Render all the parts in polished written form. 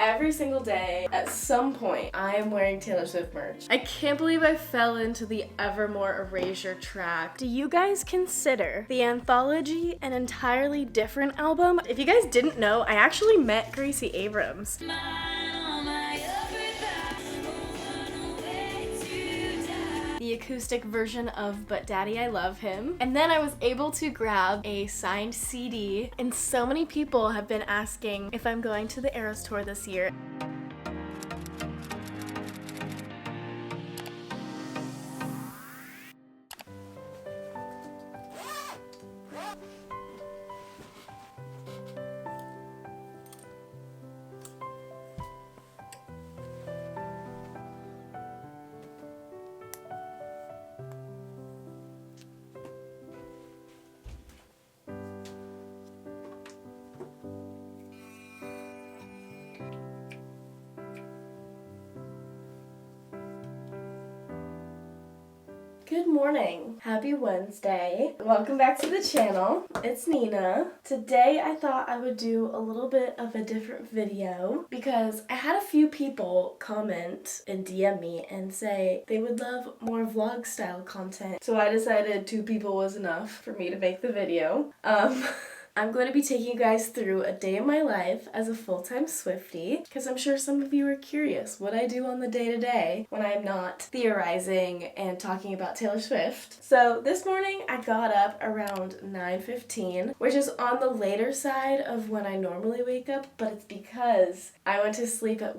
every single day, at some point, I am wearing Taylor Swift merch. I can't believe I fell into the Evermore Erasure track. Do you guys consider the anthology an entirely different album? If you guys didn't know, I actually met Gracie Abrams. The acoustic version of But Daddy I Love Him. And then I was able to grab a signed CD, and so many people have been asking if I'm going to the Eras Tour this year. Good morning. Happy Wednesday. Welcome back to the channel. It's Nena. Today I thought I would do a little bit of a different video because I had a few people comment and DM me and say they would love more vlog style content. So I decided 2 people was enough for me to make the video. I'm going to be taking you guys through a day in my life as a full-time Swiftie, because I'm sure some of you are curious what I do on the day-to-day when I'm not theorizing and talking about Taylor Swift. So this morning I got up around 9:15, which is on the later side of when I normally wake up, but it's because I went to sleep at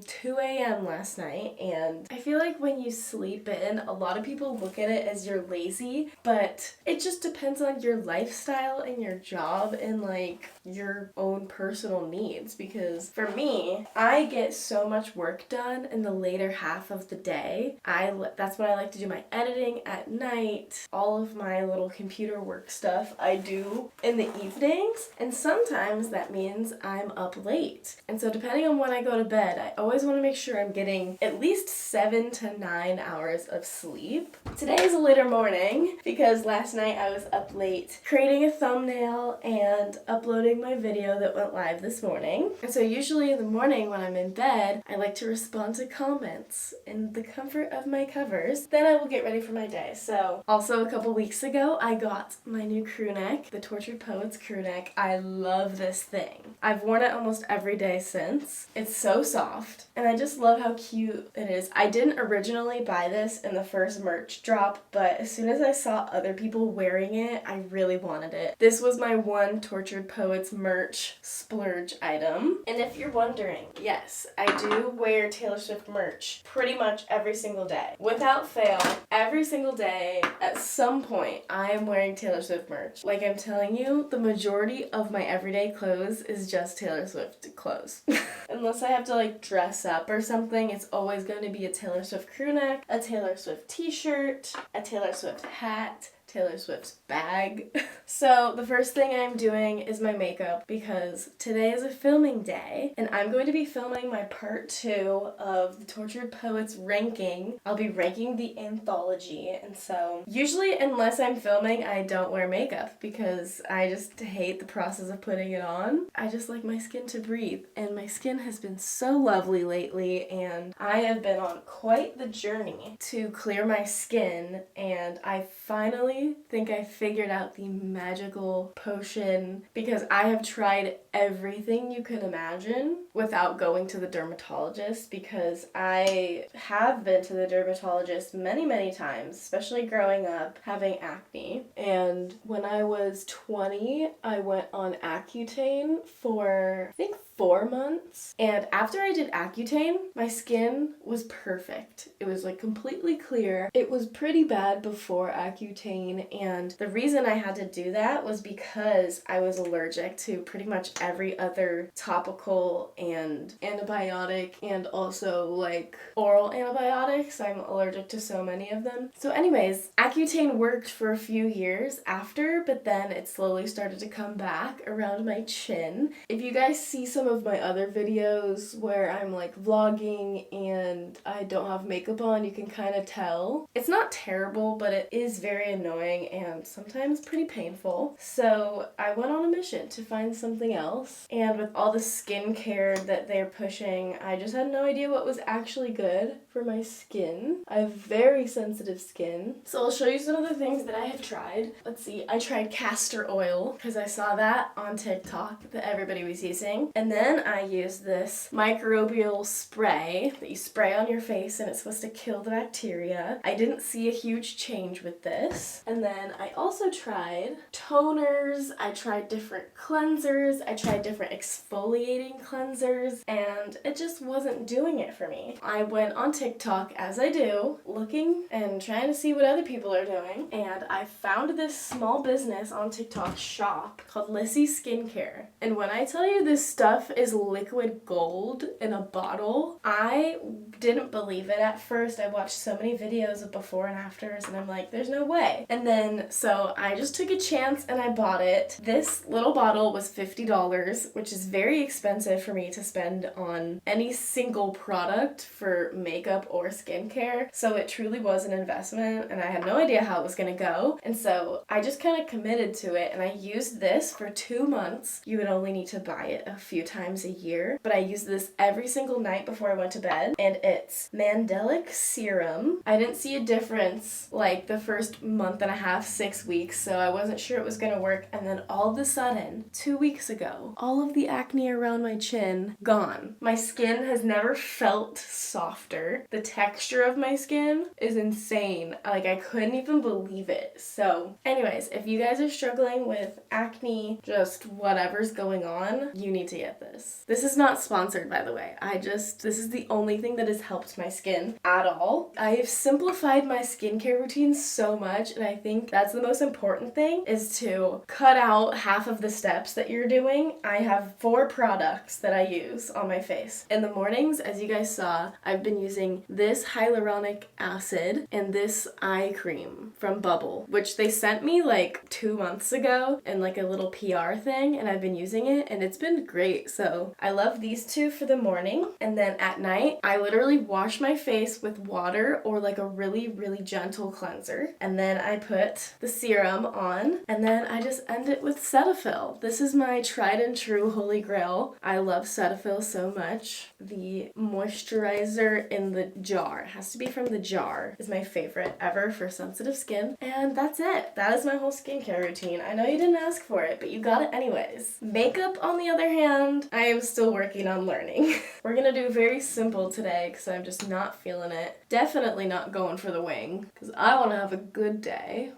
2 a.m. last night, and I feel like when you sleep in, a lot of people look at it as you're lazy, but it just depends on your lifestyle and your job and like your own personal needs, because for me, I get so much work done in the later half of the day. That's when I like to do my editing at night. All of my little computer work stuff I do in the evenings, and sometimes that means I'm up late. And so depending on when I go to bed, I always want to make sure I'm getting at least 7 to 9 hours of sleep. Today is a later morning because last night I was up late creating a thumbnail and uploading my video that went live this morning. And so usually in the morning when I'm in bed, I like to respond to comments in the comfort of my covers. Then I will get ready for my day. So also a couple weeks ago, I got my new crew neck, the Tortured Poets crew neck. I love this thing. I've worn it almost every day since. It's so soft, and I just love how cute it is. I didn't originally buy this in the first merch drop, but as soon as I saw other people wearing it, I really wanted it. This was my one Tortured Poets merch splurge item. And if you're wondering, yes, I do wear Taylor Swift merch pretty much every single day. Without fail, every single day, at some point, I am wearing Taylor Swift merch. Like I'm telling you, the majority of my everyday clothes is just Taylor Swift clothes. Unless I have to like dress up or something, it's always going to be a Taylor Swift crew neck, a Taylor Swift t-shirt, a Taylor Swift hat, Taylor Swift's bag. So the first thing I'm doing is my makeup because today is a filming day and I'm going to be filming my part 2 of the Tortured Poets ranking. I'll be ranking the anthology, and so usually unless I'm filming I don't wear makeup because I just hate the process of putting it on. I just like my skin to breathe, and my skin has been so lovely lately, and I have been on quite the journey to clear my skin, and I finally think I figured out the magical potion, because I have tried everything you could imagine without going to the dermatologist, because I have been to the dermatologist many times, especially growing up having acne. And when I was 20, I went on Accutane for I think 4 months, and after I did Accutane, my skin was perfect. It was like completely clear. It was pretty bad before Accutane, and the reason I had to do that was because I was allergic to pretty much every other topical and antibiotic, and also like oral antibiotics. I'm allergic to so many of them. So anyways, Accutane worked for a few years after, but then it slowly started to come back around my chin. If you guys see some of my other videos where I'm like vlogging and I don't have makeup on, you can kind of tell. It's not terrible, but it is very annoying and sometimes pretty painful. So I went on a mission to find something else, and with all the skincare that they're pushing, I just had no idea what was actually good for my skin. I have very sensitive skin. So I'll show you some of the things that I have tried. Let's see, I tried castor oil because I saw that on TikTok that everybody was using. And then I used this microbial spray that you spray on your face and it's supposed to kill the bacteria. I didn't see a huge change with this. And then I also tried toners, I tried different cleansers, I tried different exfoliating cleansers, and it just wasn't doing it for me. I went on TikTok, as I do, looking and trying to see what other people are doing, and I found this small business on TikTok shop called Lissy Skincare. And when I tell you this stuff is liquid gold in a bottle, I didn't believe it at first. I watched so many videos of before and afters and I'm like, there's no way. And then so I just took a chance and I bought it. This little bottle was $50, which is very expensive for me to spend on any single product for makeup or skincare. So it truly was an investment and I had no idea how it was gonna go. And so I just kind of committed to it and I used this for 2 months. You would only need to buy it a few times a year, but I used this every single night before I went to bed, and it's Mandelic Serum. I didn't see a difference like the first month and a half, 6 weeks, so I wasn't sure it was gonna work, and then all of a sudden, 2 weeks ago, all of the acne around my chin gone. My skin has never felt softer. The texture of my skin is insane. Like, I couldn't even believe it. So anyways, if you guys are struggling with acne, just whatever's going on, you need to get this. This is not sponsored, by the way. This is the only thing that has helped my skin at all. I have simplified my skincare routine so much, and I think that's the most important thing, is to cut out half of the steps that you're doing. I have 4 products that I use on my face. In the mornings, as you guys saw, I've been using this hyaluronic acid and this eye cream from Bubble, which they sent me like 2 months ago in like a little PR thing, and I've been using it and it's been great. So I love these 2 for the morning, and then at night I literally wash my face with water or like a really, really gentle cleanser, and then I put the serum on, and then I just end it with Cetaphil. This is my tried and true holy grail. I love Cetaphil so much. The moisturizer in the jar, it has to be from the jar, is my favorite ever for sensitive skin. And that's it. That is my whole skincare routine. I know you didn't ask for it, but you got it anyways. Makeup, on the other hand, I am still working on learning. We're gonna do very simple today because I'm just not feeling it. Definitely not going for the wing because I want to have a good day.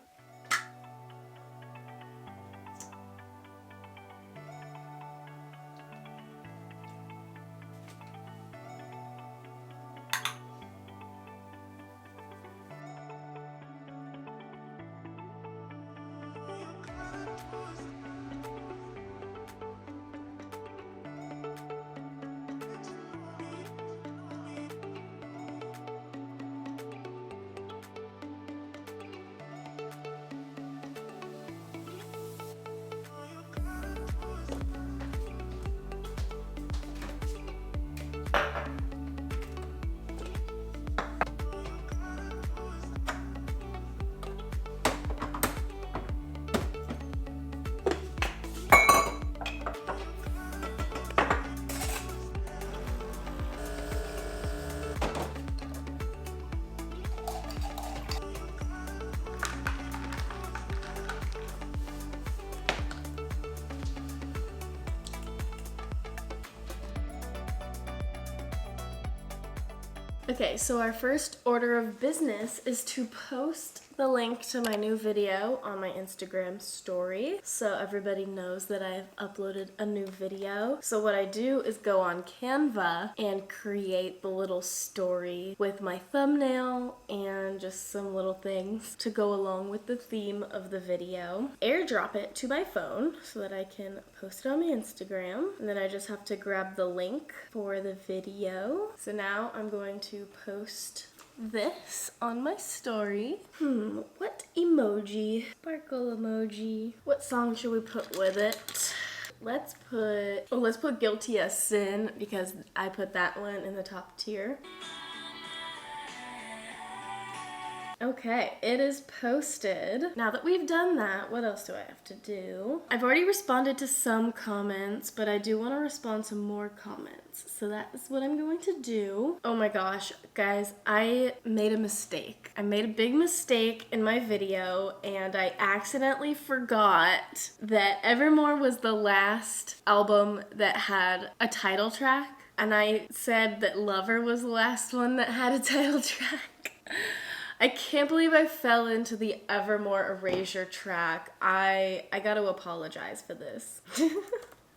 Okay, so our first order of business is to post the link to my new video on my Instagram story so everybody knows that I've uploaded a new video. So what I do is go on Canva and create the little story with my thumbnail and just some little things to go along with the theme of the video. Airdrop it to my phone so that I can post it on my Instagram, and then I just have to grab the link for the video. So now I'm going to post this on my story. What emoji? Sparkle emoji. What song should we put with it? let's put Guilty as Sin because I put that one in the top tier. Okay, it is posted. Now that we've done that, what else do I have to do? I've already responded to some comments, but I do want to respond to more comments. So that is what I'm going to do. Oh my gosh, guys, I made a mistake. I made a big mistake in my video, and I accidentally forgot that Evermore was the last album that had a title track. And I said that Lover was the last one that had a title track. I can't believe I fell into the Evermore Erasure track. I gotta apologize for this.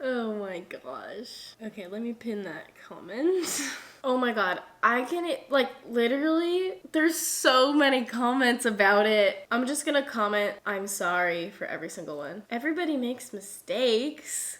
Oh my gosh. Okay, let me pin that comment. Oh my god, I can, like, literally, there's so many comments about it. I'm just gonna comment, I'm sorry for every single one. Everybody makes mistakes.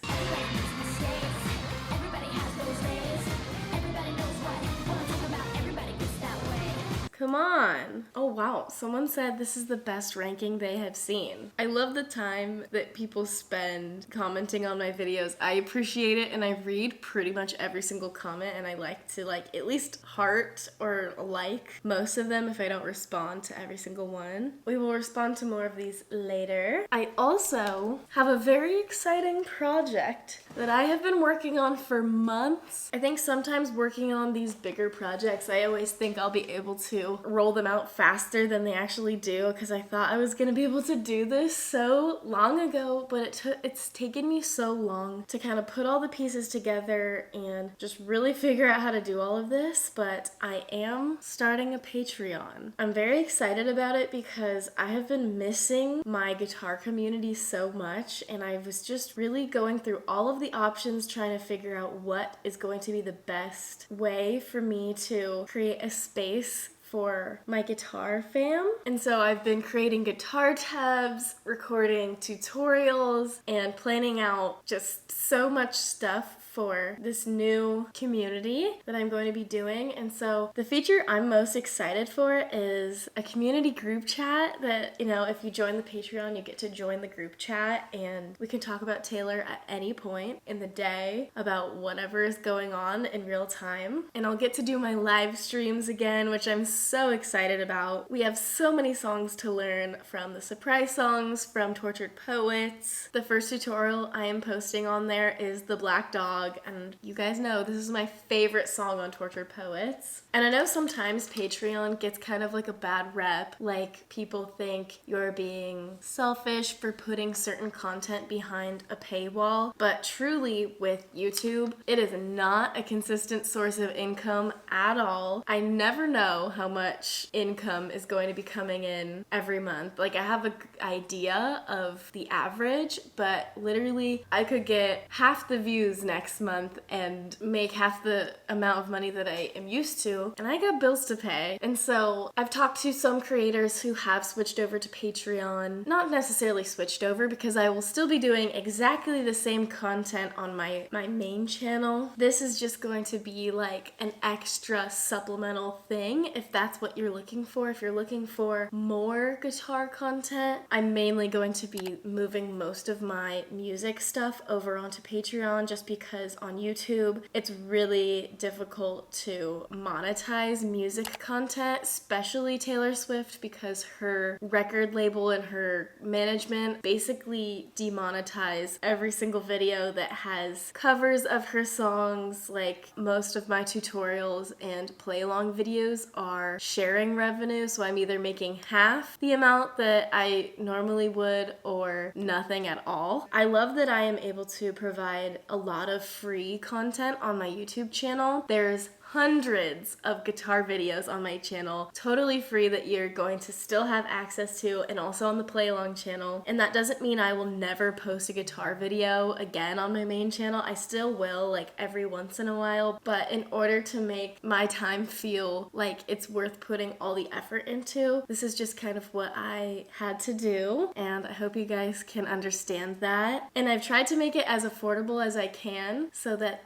Come on. Oh wow, someone said this is the best ranking they have seen. I love the time that people spend commenting on my videos. I appreciate it, and I read pretty much every single comment, and I like to at least heart or like most of them if I don't respond to every single one. We will respond to more of these later. I also have a very exciting project that I have been working on for months. I think sometimes working on these bigger projects, I always think I'll be able to roll them out faster than they actually do, because I thought I was gonna be able to do this so long ago, but it's taken me so long to kind of put all the pieces together and just really figure out how to do all of this. But I am starting a Patreon. I'm very excited about it because I have been missing my guitar community so much, and I was just really going through all of the options trying to figure out what is going to be the best way for me to create a space for my guitar fam. And so I've been creating guitar tabs, recording tutorials, and planning out just so much stuff for this new community that I'm going to be doing. And so the feature I'm most excited for is a community group chat that, if you join the Patreon, you get to join the group chat, and we can talk about Taylor at any point in the day about whatever is going on in real time. And I'll get to do my live streams again, which I'm so excited about. We have so many songs to learn, from the surprise songs from Tortured Poets. The first tutorial I am posting on there is The Black Dog, and you guys know this is my favorite song on Tortured Poets. And I know sometimes Patreon gets kind of like a bad rep, like people think you're being selfish for putting certain content behind a paywall, but truly with YouTube, it is not a consistent source of income at all. I never know how much income is going to be coming in every month. Like, I have an idea of the average, but literally I could get half the views next month and make half the amount of money that I am used to, and I got bills to pay. And so I've talked to some creators who have switched over to Patreon. Not necessarily switched over, because I will still be doing exactly the same content on my main channel. This is just going to be like an extra supplemental thing if that's what you're looking for. If you're looking for more guitar content, I'm mainly going to be moving most of my music stuff over onto Patreon, just because on YouTube it's really difficult to monetize music content, especially Taylor Swift, because her record label and her management basically demonetize every single video that has covers of her songs. Like, most of my tutorials and play along videos are sharing revenue, so I'm either making half the amount that I normally would or nothing at all. I love that I am able to provide a lot of free content on my YouTube channel. There's hundreds of guitar videos on my channel, totally free, that you're going to still have access to, and also on the play along channel. And that doesn't mean I will never post a guitar video again on my main channel. I still will, like, every once in a while, but in order to make my time feel like it's worth putting all the effort into, this is just kind of what I had to do, and I hope you guys can understand that. And I've tried to make it as affordable as I can so that,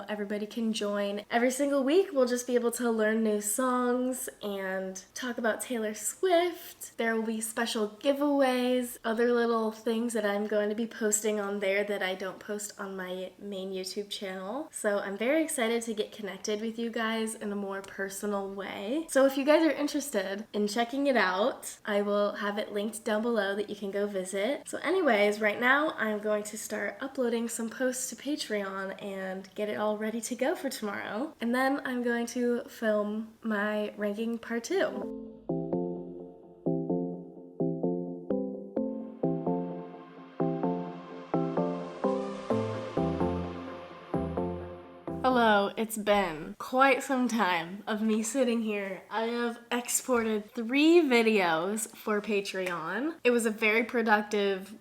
everybody can join every single week. week we'll just be able to learn new songs and talk about Taylor Swift. There will be special giveaways, other little things that I'm going to be posting on there that I don't post on my main YouTube channel. So I'm very excited to get connected with you guys in a more personal way. So if you guys are interested in checking it out, I will have it linked down below that you can go visit. So anyways, right now I'm going to start uploading some posts to Patreon and get it all ready to go for tomorrow. And then I'm going to film my ranking part 2. Hello, it's been quite some time of me sitting here. I have exported 3 videos for Patreon. It was a very productive,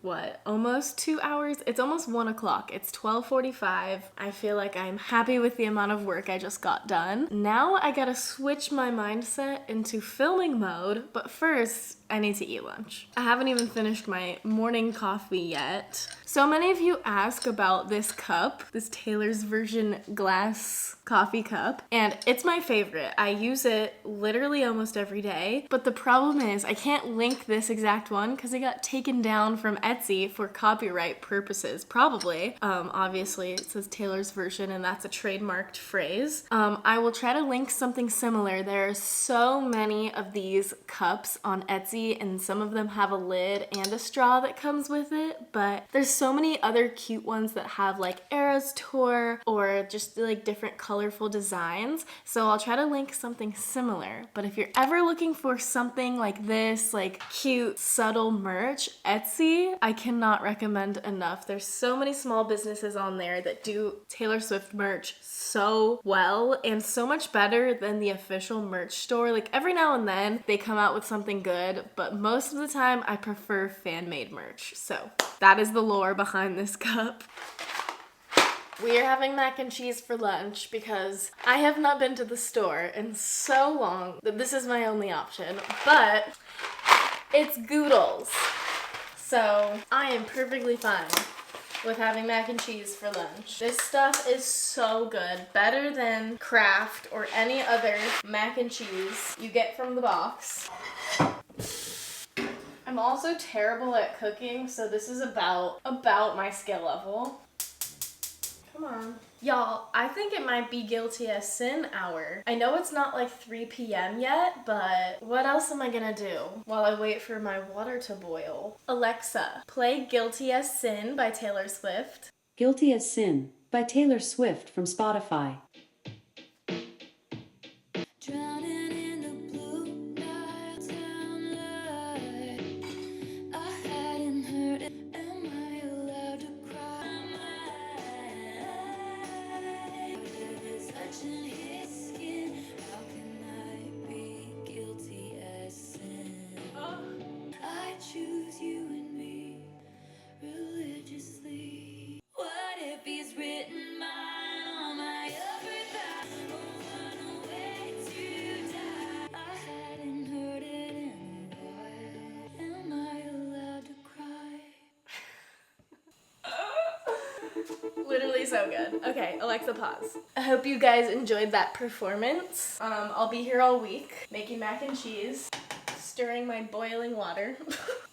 almost 2 hours? It's almost 1 o'clock. It's 12:45. I feel like I'm happy with the amount of work I just got done. Now I gotta switch my mindset into filming mode, but first I need to eat lunch. I haven't even finished my morning coffee yet. So many of you ask about this cup, this Taylor's version glass coffee cup, and it's my favorite. I use it literally almost every day, but the problem is I can't link this exact one because it got taken down from Etsy for copyright purposes, probably. Obviously it says Taylor's version and that's a trademarked phrase. I will try to link something similar. There are so many of these cups on Etsy and some of them have a lid and a straw that comes with it, but there's so many other cute ones that have like Eras Tour or just like different colorful designs. So I'll try to link something similar. But if you're ever looking for something like this, like cute, subtle merch, Etsy, I cannot recommend enough. There's so many small businesses on there that do Taylor Swift merch so well and so much better than the official merch store. Like every now and then they come out with something good, but most of the time I prefer fan-made merch. So that is the lore behind this cup. We are having mac and cheese for lunch because I have not been to the store in so long that this is my only option, but it's Goodles. So I am perfectly fine with having mac and cheese for lunch. This stuff is so good. Better than Kraft or any other mac and cheese you get from the box. I'm also terrible at cooking, so this is about my skill level. Come on. Y'all, I think it might be guilty as sin hour. I know it's not like 3 p.m. yet, but what else am I gonna do while I wait for my water to boil? Alexa, play Guilty as Sin by Taylor Swift. Guilty as Sin by Taylor Swift from Spotify. Literally so good. Okay, Alexa, pause. I hope you guys enjoyed that performance. I'll be here all week making mac and cheese, stirring my boiling water.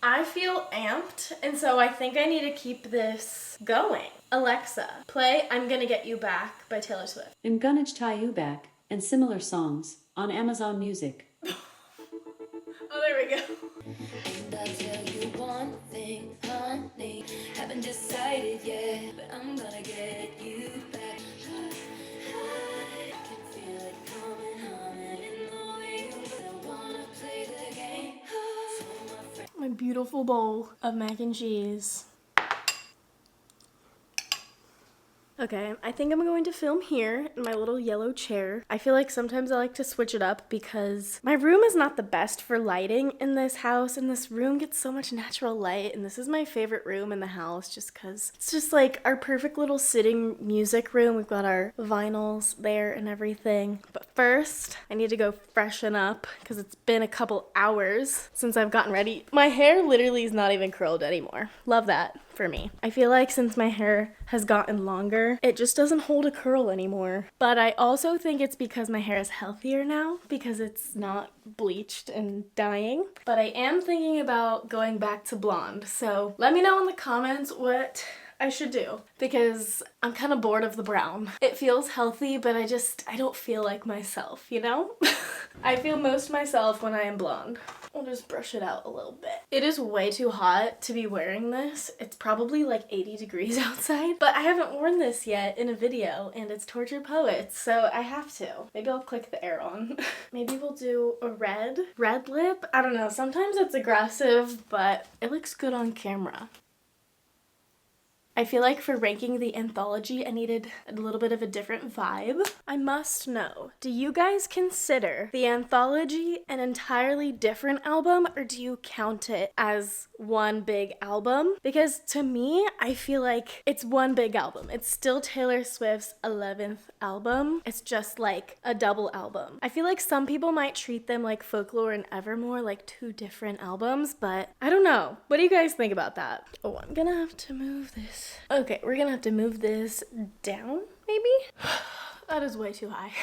I feel amped, and so I think I need to keep this going. Alexa, play I'm Gonna Get You Back by Taylor Swift. I'm Gonna Tie You Back and similar songs on Amazon Music. Oh, there we go. And I'll tell you one thing, honey, haven't decided yet, but I'm gonna get you back. I can feel it coming, humming in the way you still wanna play the game. My beautiful bowl of mac and cheese. Okay, I think I'm going to film here in my little yellow chair. I feel like sometimes I like to switch it up because my room is not the best for lighting in this house, and this room gets so much natural light, and this is my favorite room in the house just because it's just like our perfect little sitting music room. We've got our vinyls there and everything. But first, I need to go freshen up because it's been a couple hours since I've gotten ready. My hair literally is not even curled anymore. Love that for me. I feel like since my hair has gotten longer, it just doesn't hold a curl anymore. But I also think it's because my hair is healthier now because it's not bleached and dying. But I am thinking about going back to blonde. So let me know in the comments what I should do because I'm kind of bored of the brown. It feels healthy, but I don't feel like myself, you know? I feel most myself when I am blonde. I'll just brush it out a little bit. It is way too hot to be wearing this. It's probably like 80 degrees outside, but I haven't worn this yet in a video and it's Tortured Poets, so I have to. Maybe I'll click the air on. Maybe we'll do a red lip. I don't know. Sometimes it's aggressive, but it looks good on camera. I feel like for ranking the anthology, I needed a little bit of a different vibe. I must know, do you guys consider the anthology an entirely different album, or do you count it as one big album? Because to me, I feel like it's one big album. It's still Taylor Swift's 11th album. It's just like a double album. I feel like some people might treat them like Folklore and Evermore, like two different albums, but I don't know. What do you guys think about that? Oh, I'm gonna have to move this. Okay, we're gonna have to move this down, maybe? That is way too high.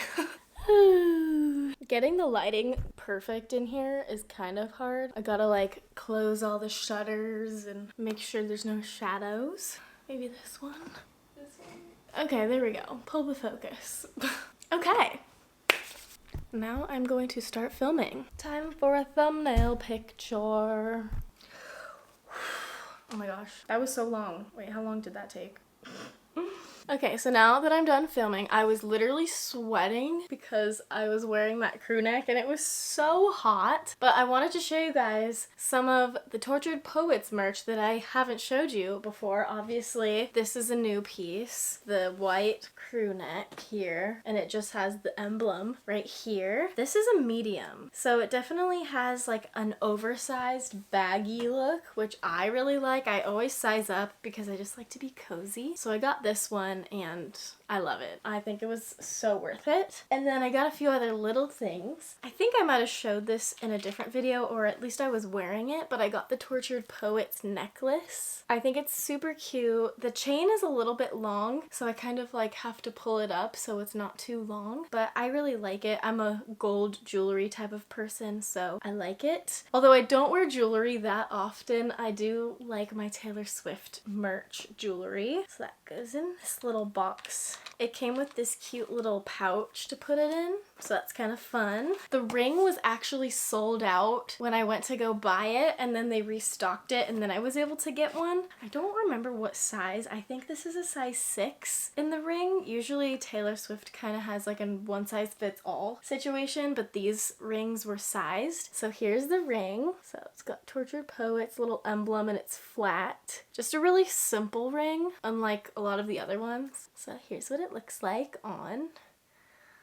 Getting the lighting perfect in here is kind of hard. I gotta like close all the shutters and make sure there's no shadows. Maybe this one? This one? Okay, there we go. Pull the focus. Okay. Now I'm going to start filming. Time for a thumbnail picture. Oh my gosh, that was so long. Wait, how long did that take? Okay, so now that I'm done filming, I was literally sweating because I was wearing that crew neck and it was so hot. But I wanted to show you guys some of the Tortured Poets merch that I haven't showed you before. Obviously, this is a new piece, the white crew neck here, and it just has the emblem right here. This is a medium, so it definitely has like an oversized baggy look, which I really like. I always size up because I just like to be cozy. So I got this one and I love it. I think it was so worth it. And then I got a few other little things. I think I might have showed this in a different video, or at least I was wearing it, but I got the Tortured Poets necklace. I think it's super cute. The chain is a little bit long, so I kind of like have to pull it up so it's not too long, but I really like it. I'm a gold jewelry type of person, so I like it. Although I don't wear jewelry that often, I do like my Taylor Swift merch jewelry. So that goes in this little box. It came with this cute little pouch to put it in, so that's kind of fun. The ring was actually sold out when I went to go buy it, and then they restocked it, and then I was able to get one. I don't remember what size. I think this is a size 6 in the ring. Usually Taylor Swift kind of has like a one size fits all situation, but these rings were sized. So here's the ring. So it's got Tortured Poets little emblem and it's flat. Just a really simple ring, unlike a lot of the other ones. So here's what it looks like on.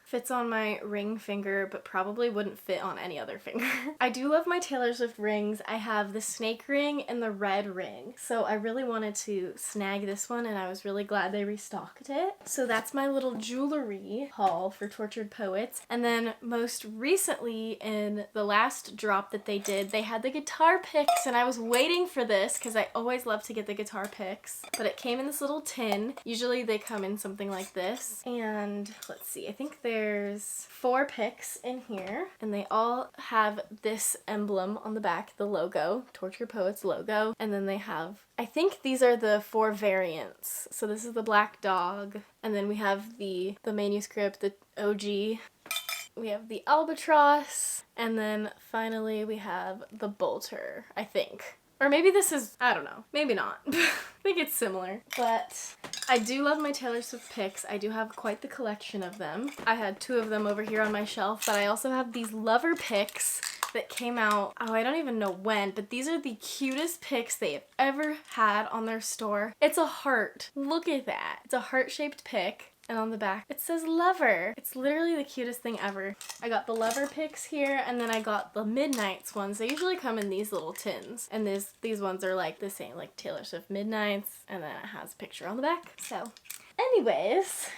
Fits on my ring finger, but probably wouldn't fit on any other finger. I do love my Taylor Swift rings. I have the snake ring and the red ring. So I really wanted to snag this one and I was really glad they restocked it. So that's my little jewelry haul for Tortured Poets. And then most recently in the last drop that they did, they had the guitar picks and I was waiting for this because I always love to get the guitar picks. But it came in this little tin. Usually they come in something like this. And let's see, I think there's 4 picks in here and they all have this emblem on the back, the logo, Tortured Poets logo, and then they have, I think these are the 4 variants. So this is the black dog, and then we have the manuscript, the OG, we have the albatross, and then finally we have the bolter, I think. Or maybe this is, I don't know, maybe not. I think it's similar. But I do love my Taylor Swift picks. I do have quite the collection of them. I had 2 of them over here on my shelf, but I also have these lover picks that came out, oh, I don't even know when, but these are the cutest picks they have ever had on their store. It's a heart. Look at that. It's a heart-shaped pick. And on the back, it says lover. It's literally the cutest thing ever. I got the lover picks here, and then I got the Midnights ones. They usually come in these little tins. And these ones are like the same, like Taylor Swift Midnights. And then it has a picture on the back. So, anyways,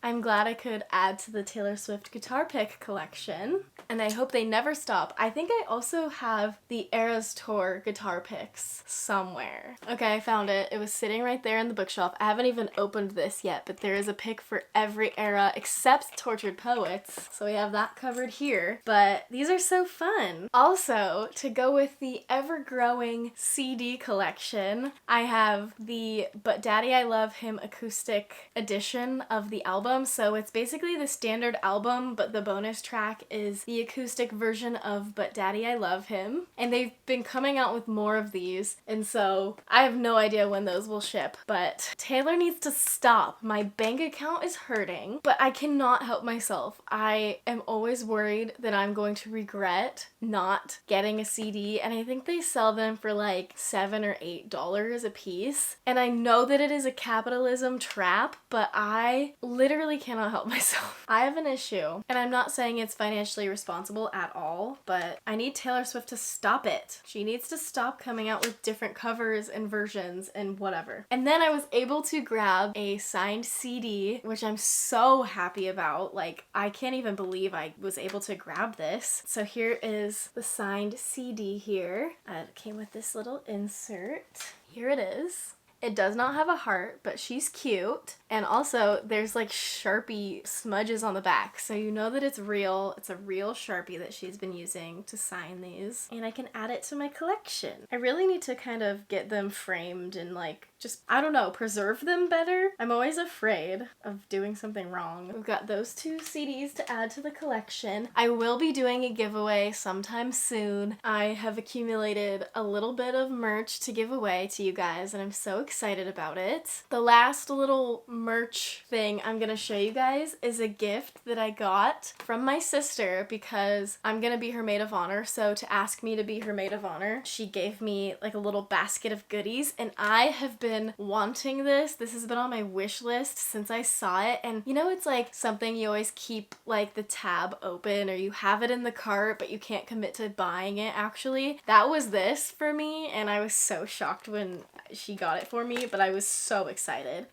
I'm glad I could add to the Taylor Swift guitar pick collection, and I hope they never stop. I think I also have the Eras Tour guitar picks somewhere. Okay, I found it. It was sitting right there in the bookshelf. I haven't even opened this yet, but there is a pick for every era except Tortured Poets, so we have that covered here. But these are so fun. Also, to go with the ever-growing CD collection, I have the But Daddy I Love Him acoustic edition of the album. So it's basically the standard album, but the bonus track is the acoustic version of But Daddy I Love Him. And they've been coming out with more of these, and so I have no idea when those will ship, but Taylor needs to stop. My bank account is hurting, but I cannot help myself. I am always worried that I'm going to regret not getting a CD, and I think they sell them for like $7 or $8 a piece. And I know that it is a capitalism trap, but I literally cannot help myself. I have an issue, and I'm not saying it's financially responsible at all, but I need Taylor Swift to stop it. She needs to stop coming out with different covers and versions and whatever. And then I was able to grab a signed CD, which I'm so happy about. Like, I can't even believe I was able to grab this. So here is the signed CD here. It came with this little insert. Here it is. It does not have a heart, but she's cute. And also, there's like Sharpie smudges on the back, so you know that it's real. It's a real Sharpie that she's been using to sign these. And I can add it to my collection. I really need to kind of get them framed and like just, I don't know, preserve them better. I'm always afraid of doing something wrong. We've got those two CDs to add to the collection. I will be doing a giveaway sometime soon. I have accumulated a little bit of merch to give away to you guys, and I'm so excited about it. The last little merch thing I'm gonna show you guys is a gift that I got from my sister because I'm gonna be her maid of honor. So to ask me to be her maid of honor, she gave me like a little basket of goodies, and I have been wanting this. This has been on my wish list since I saw it, and you know, it's like something you always keep like the tab open, or you have it in the cart but you can't commit to buying it actually. That was this for me, and I was so shocked when she got it for me, but I was so excited.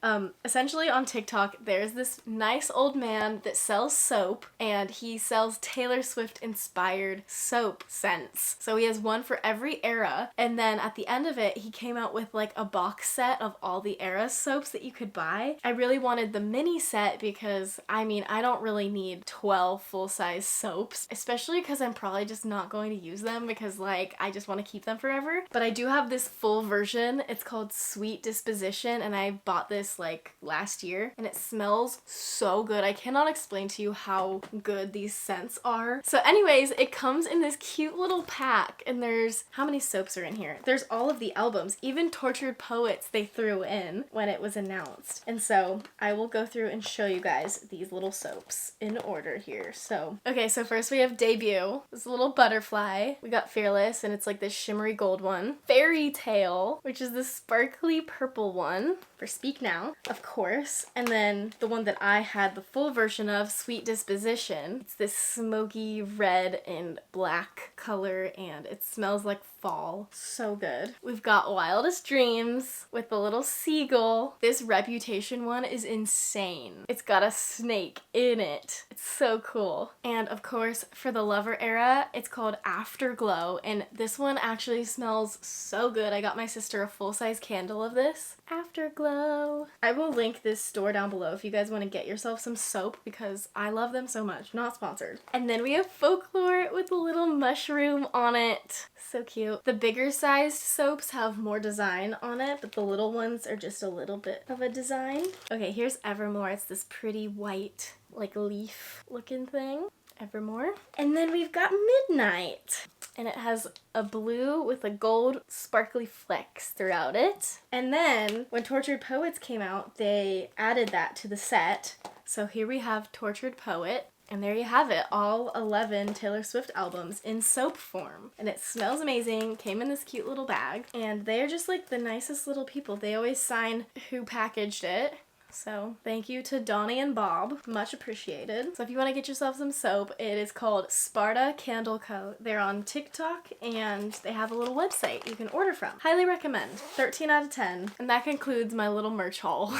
Essentially on TikTok, there's this nice old man that sells soap, and he sells Taylor Swift inspired soap scents. So he has one for every era, and then at the end of it, he came out with like a box set of all the era soaps that you could buy. I really wanted the mini set because, I mean, I don't really need 12 full-size soaps, especially because I'm probably just not going to use them because like I just want to keep them forever. But I do have this full version. It's called Sweet Disposition, and I bought this like last year, and it smells so good. I cannot explain to you how good these scents are. So anyways, it comes in this cute little pack, and there's, how many soaps are in here? There's all of the albums, even Tortured Poets they threw in when it was announced. And so I will go through and show you guys these little soaps in order here. So, okay, so first we have Debut, this little butterfly. We got Fearless, and it's like this shimmery gold one. Fairy Tale, which is this sparkly purple one for Speak Now, of course. And then the one that I had the full version of, Sweet Disposition. It's this smoky red and black color, and it smells like fall. So good. We've got Wildest Dreams with the little seagull. This Reputation one is insane. It's got a snake in it. It's so cool. And of course, for the Lover era, it's called Afterglow, and this one actually smells so good. I got my sister a full-size candle of this. Afterglow. I will link this store down below if you guys want to get yourself some soap because I love them so much. Not sponsored. And then we have Folklore with a little mushroom on it. So cute. The bigger sized soaps have more design on it, but the little ones are just a little bit of a design. Okay, here's Evermore. It's this pretty white, like leaf looking thing. Evermore. And then we've got Midnight, and it has a blue with a gold sparkly flecks throughout it. And then when Tortured Poets came out, they added that to the set. So here we have Tortured Poet. And there you have it, all 11 Taylor Swift albums in soap form. And it smells amazing, came in this cute little bag, and they're just like the nicest little people. They always sign who packaged it. So thank you to Donnie and Bob, much appreciated. So if you want to get yourself some soap, it is called Sparta Candle Co. They're on TikTok, and they have a little website you can order from. Highly recommend. 13 out of 10. And that concludes my little merch haul.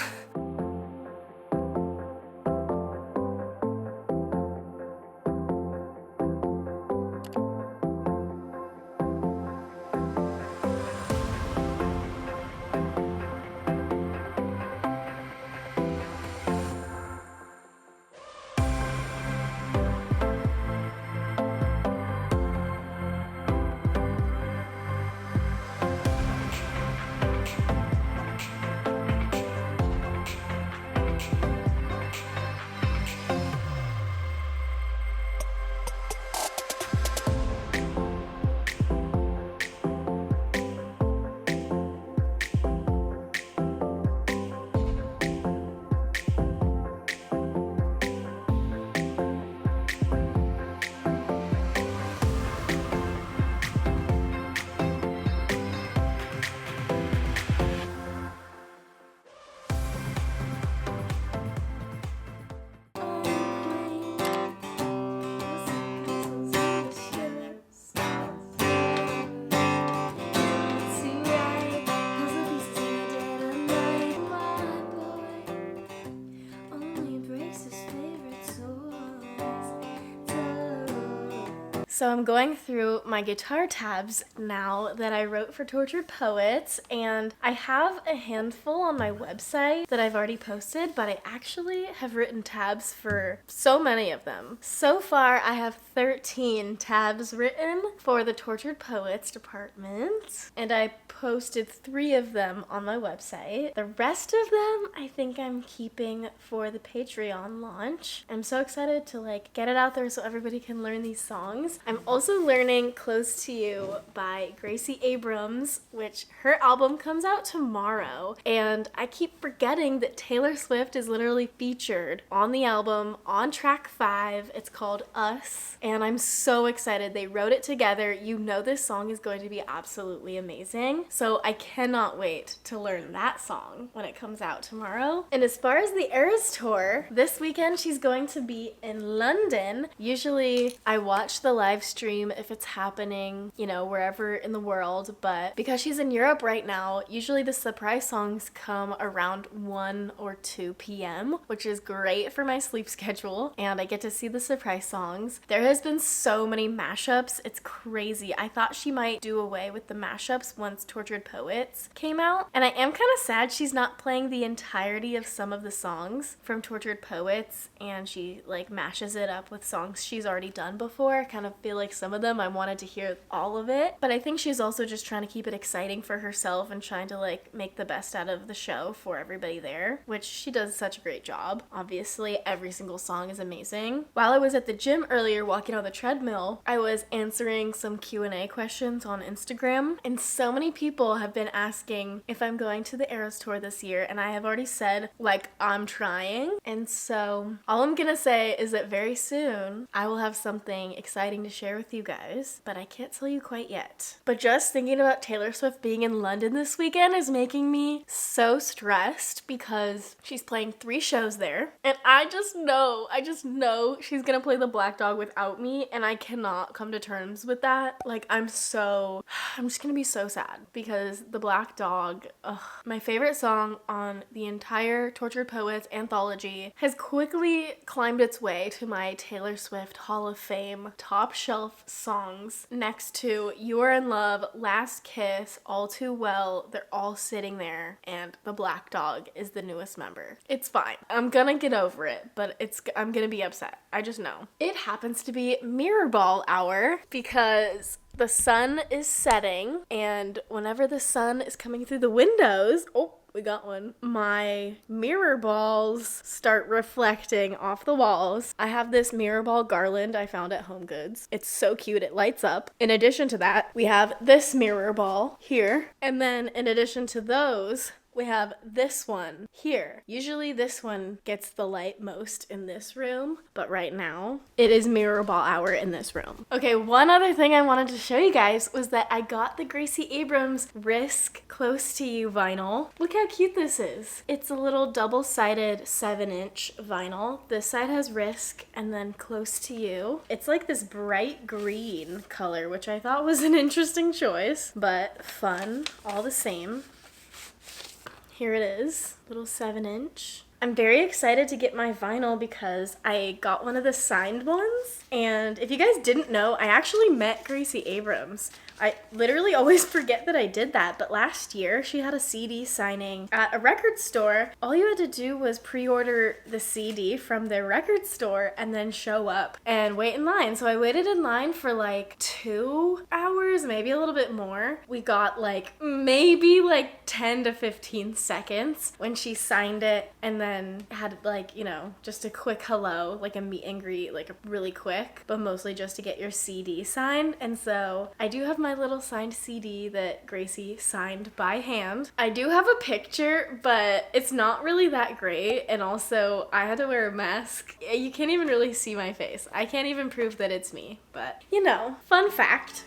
So I'm going through my guitar tabs now that I wrote for Tortured Poets, and I have a handful on my website that I've already posted, but I actually have written tabs for so many of them. So far, I have 13 tabs written for the Tortured Poets department, and I posted 3 of them on my website. The rest of them, I think I'm keeping for the Patreon launch. I'm so excited to get it out there so everybody can learn these songs. I'm also learning Close to You by Gracie Abrams, which her album comes out tomorrow. And I keep forgetting that Taylor Swift is literally featured on the album on track 5. It's called Us. And I'm so excited. They wrote it together. You know this song is going to be absolutely amazing. So I cannot wait to learn that song when it comes out tomorrow. And as far as the Eras Tour, this weekend she's going to be in London. Usually I watch the live stream if it's happening, wherever in the world, but because she's in Europe right now, usually the surprise songs come around 1 or 2 p.m., which is great for my sleep schedule, and I get to see the surprise songs. There has been so many mashups, it's crazy. I thought she might do away with the mashups once Tortured Poets came out, and I am kind of sad she's not playing the entirety of some of the songs from Tortured Poets, and she mashes it up with songs she's already done before. I kind of feel like some of them I wanted to hear all of it, but I think she's also just trying to keep it exciting for herself and trying to make the best out of the show for everybody there, which she does such a great job. Obviously every single song is amazing. While I was at the gym earlier walking on the treadmill, I was answering some Q&A questions on Instagram, and so many people have been asking if I'm going to the Eras Tour this year, and I have already said I'm trying. And so all I'm gonna say is that very soon I will have something exciting to share with you guys, but I can't tell you quite yet. But just thinking about Taylor Swift being in London this weekend is making me so stressed because she's playing 3 shows there, and I just know she's gonna play the Black Dog without me, and I cannot come to terms with that. I'm just gonna be so sad because the Black Dog, my favorite song on the entire Tortured Poets anthology, has quickly climbed its way to my Taylor Swift Hall of Fame top shelf songs next to You Are in Love, Last Kiss, All Too Well. They're all sitting there, and the Black Dog is the newest member. It's fine. I'm gonna get over it, but I'm gonna be upset. I just know. It happens to be Mirror Ball hour because the sun is setting, and whenever the sun is coming through the windows, we got one, my mirror balls start reflecting off the walls. I have this mirror ball garland I found at Home Goods. It's so cute, it lights up. In addition to that, we have this mirror ball here, and then in addition to those, we have this one here. Usually this one gets the light most in this room, but right now it is mirror ball hour in this room. Okay, one other thing I wanted to show you guys was that I got the Gracie Abrams Risk Close to You vinyl. Look how cute this is. It's a little double-sided 7-inch vinyl. This side has Risk and then Close to You. It's this bright green color, which I thought was an interesting choice, but fun all the same. Here it is, little 7-inch. I'm very excited to get my vinyl because I got one of the signed ones. And if you guys didn't know, I actually met Gracie Abrams. I literally always forget that I did that, but last year she had a CD signing at a record store. All you had to do was pre-order the CD from their record store and then show up and wait in line. So I waited in line for 2 hours, maybe a little bit more. We got maybe 10 to 15 seconds when she signed it, and then had just a quick hello, a meet and greet, really quick, but mostly just to get your CD signed. And so I do have my little signed CD that Gracie signed by hand. I do have a picture, but it's not really that great, and also I had to wear a mask. You can't even really see my face. I can't even prove that it's me, but fun fact.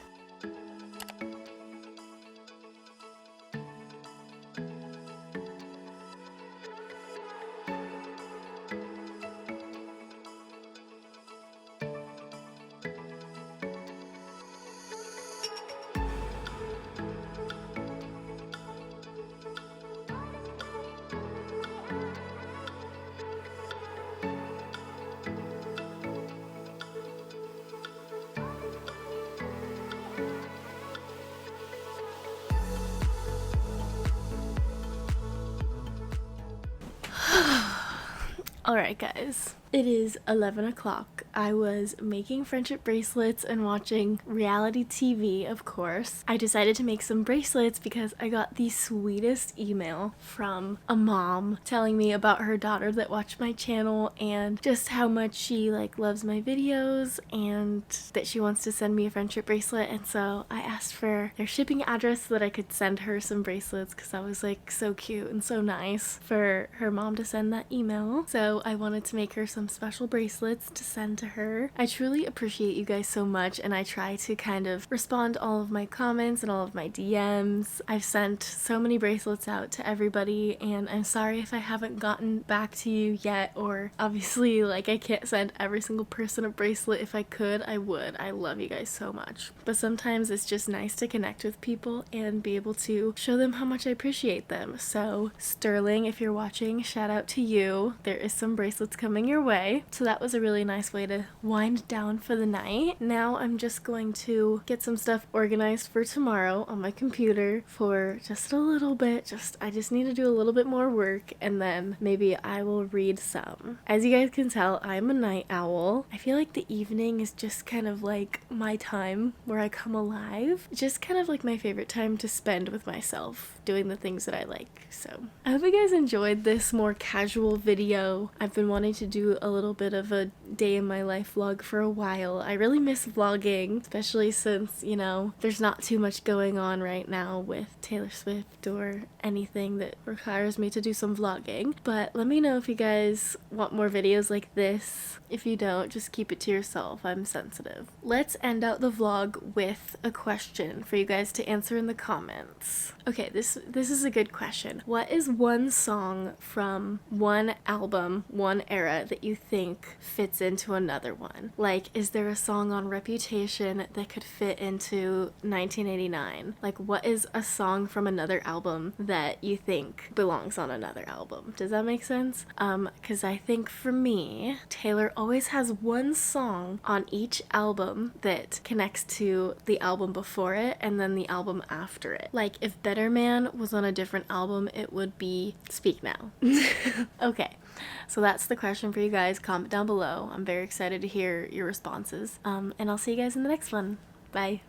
Alright guys, it is 11 o'clock. I was making friendship bracelets and watching reality TV, of course. I decided to make some bracelets because I got the sweetest email from a mom telling me about her daughter that watched my channel and just how much she loves my videos and that she wants to send me a friendship bracelet. And so I asked for their shipping address so that I could send her some bracelets because that was so cute and so nice for her mom to send that email. So I wanted to make her some special bracelets to send to her. I truly appreciate you guys so much, and I try to kind of respond to all of my comments and all of my DMs. I've sent so many bracelets out to everybody, and I'm sorry if I haven't gotten back to you yet, or obviously I can't send every single person a bracelet. If I could, I would. I love you guys so much. But sometimes it's just nice to connect with people and be able to show them how much I appreciate them. So Sterling, if you're watching, shout out to you. There is some bracelets coming your way. So that was a really nice way to wind down for the night. Now I'm just going to get some stuff organized for tomorrow on my computer for just a little bit. I just need to do a little bit more work, and then maybe I will read some. As you guys can tell, I'm a night owl. I feel like the evening is just kind of my time where I come alive. Just kind of my favorite time to spend with myself, doing the things that I like. So I hope you guys enjoyed this more casual video. I've been wanting to do a little bit of a day in my life vlog for a while. I really miss vlogging, especially since, there's not too much going on right now with Taylor Swift or anything that requires me to do some vlogging. But let me know if you guys want more videos like this. If you don't, just keep it to yourself. I'm sensitive. Let's end out the vlog with a question for you guys to answer in the comments. Okay, this is a good question. What is one song from one album, one era that you think fits into another one? Is there a song on Reputation that could fit into 1989? What is a song from another album that you think belongs on another album? Does that make sense? Because I think for me, Taylor always has one song on each album that connects to the album before it and then the album after it. If Better Man was on a different album, it would be Speak Now. Okay, so that's the question for you guys. Comment down below. I'm very excited to hear your responses. And I'll see you guys in the next one. Bye.